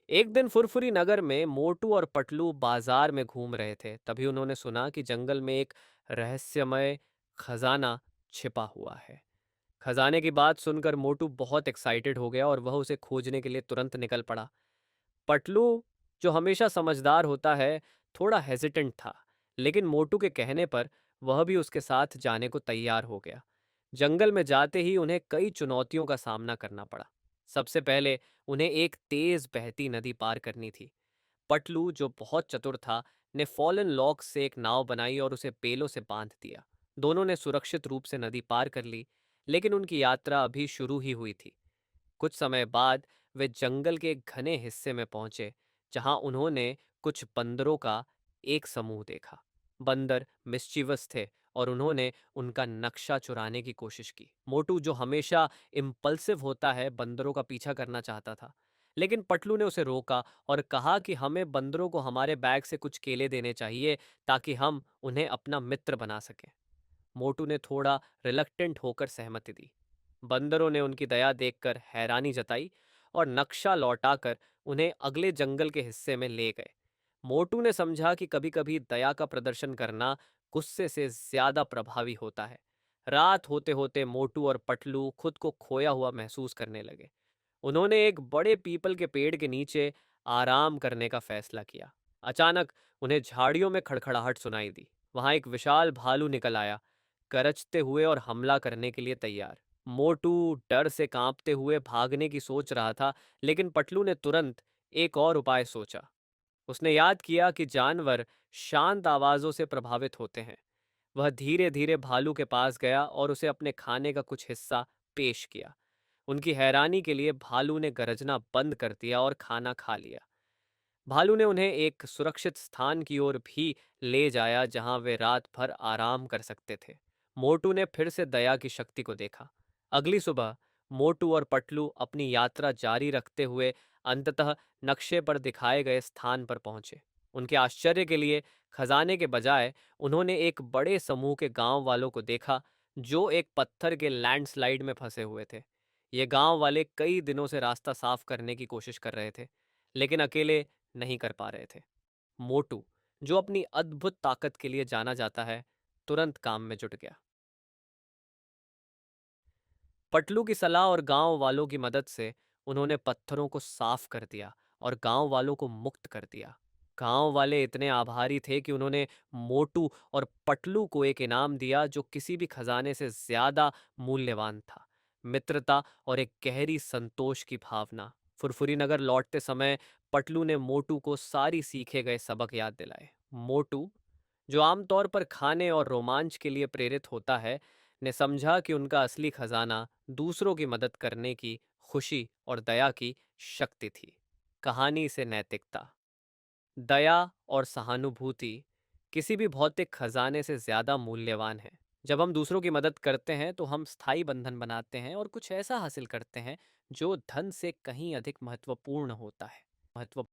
एक दिन फुरफुरी नगर में मोटू और पटलू बाजार में घूम रहे थे। तभी उन्होंने सुना कि जंगल में एक रहस्यमय खजाना छिपा हुआ है। खजाने की बात सुनकर मोटू बहुत एक्साइटेड हो गया और वह उसे खोजने के लिए तुरंत निकल पड़ा। पटलू, जो हमेशा समझदार होता है, थोड़ा हेजिटेंट था, लेकिन मोटू के कहने पर वह भी उसके साथ जाने को तैयार हो गया। जंगल में जाते ही उन्हें कई चुनौतियों का सामना करना पड़ा। सबसे पहले उन्हें एक तेज बहती नदी पार करनी थी। पटलू, जो बहुत चतुर था, ने फॉलन लॉग से एक नाव बनाई और उसे पेलों से बांध दिया। दोनों ने सुरक्षित रूप से नदी पार कर ली, लेकिन उनकी यात्रा अभी शुरू ही हुई थी। कुछ समय बाद वे जंगल के एक घने हिस्से में पहुंचे, जहां उन्होंने कुछ बंदरों का एक समूह देखा। बंदर मिस्चीवस थे और उन्होंने उनका नक्शा चुराने की कोशिश की। मोटू, जो हमेशा इम्पल्सिव होता है, बंदरों का पीछा करना चाहता था, लेकिन पटलू ने उसे रोका और कहा कि हमें बंदरों को हमारे बैग से कुछ केले देने चाहिए ताकि हम उन्हें अपना मित्र बना सकें। मोटू ने थोड़ा रिलक्टेंट होकर सहमति दी। बंदरों ने उनकी दया देखकर हैरानी जताई और नक्शा लौटाकर उन्हें अगले जंगल के हिस्से में ले गए। मोटू ने समझा कि कभी-कभी दया का प्रदर्शन करना गुस्से से ज्यादा प्रभावी होता है। रात होते होते मोटू और पटलू खुद को खोया हुआ महसूस करने लगे। उन्होंने एक बड़े पीपल के पेड़ के नीचे आराम करने का फैसला किया। अचानक उन्हें झाड़ियों में खड़खड़ाहट सुनाई दी। वहां एक विशाल भालू निकल आया, गरजते हुए और हमला करने के लिए तैयार। मोटू डर से कांपते हुए भागने की सोच रहा था, लेकिन पटलू ने तुरंत एक और उपाय सोचा। उसने याद किया कि जानवर शांत आवाजों से प्रभावित होते हैं। वह धीरे धीरे भालू के पास गया और उसे अपने खाने का कुछ हिस्सा पेश किया। उनकी हैरानी के लिए भालू ने गरजना बंद कर दिया और खाना खा लिया। भालू ने उन्हें एक सुरक्षित स्थान की ओर भी ले जाया, जहां वे रात भर आराम कर सकते थे। मोटू ने फिर से दया की शक्ति को देखा। अगली सुबह मोटू और पटलू अपनी यात्रा जारी रखते हुए अंततः नक्शे पर दिखाए गए स्थान पर पहुंचे। उनके आश्चर्य के लिए खजाने के बजाय उन्होंने एक बड़े समूह के गांव वालों को देखा, जो एक पत्थर के लैंडस्लाइड में फंसे हुए थे। ये गांव वाले कई दिनों से रास्ता साफ करने की कोशिश कर रहे थे, लेकिन अकेले नहीं कर पा रहे थे। मोटू, जो अपनी अद्भुत ताकत के लिए जाना जाता है, तुरंत काम में जुट गया। पटलू की सलाह और गांव वालों की मदद से उन्होंने पत्थरों को साफ कर दिया और गांव वालों को मुक्त कर दिया। गांव वाले इतने आभारी थे कि उन्होंने मोटू और पटलू को एक इनाम दिया जो किसी भी खजाने से ज्यादा मूल्यवान था। मित्रता और एक गहरी संतोष की भावना। फुरफुरी नगर लौटते समय पटलू ने मोटू को सारी सीखे गए सबक याद दिलाए। मोटू, जो आमतौर पर खाने और रोमांच के लिए प्रेरित होता है, ने समझा कि उनका असली खजाना दूसरों की मदद करने की खुशी और दया की शक्ति थी। कहानी से नैतिकता, दया और सहानुभूति किसी भी भौतिक खजाने से ज्यादा मूल्यवान है। जब हम दूसरों की मदद करते हैं तो हम स्थायी बंधन बनाते हैं और कुछ ऐसा हासिल करते हैं जो धन से कहीं अधिक महत्वपूर्ण होता है। महत्व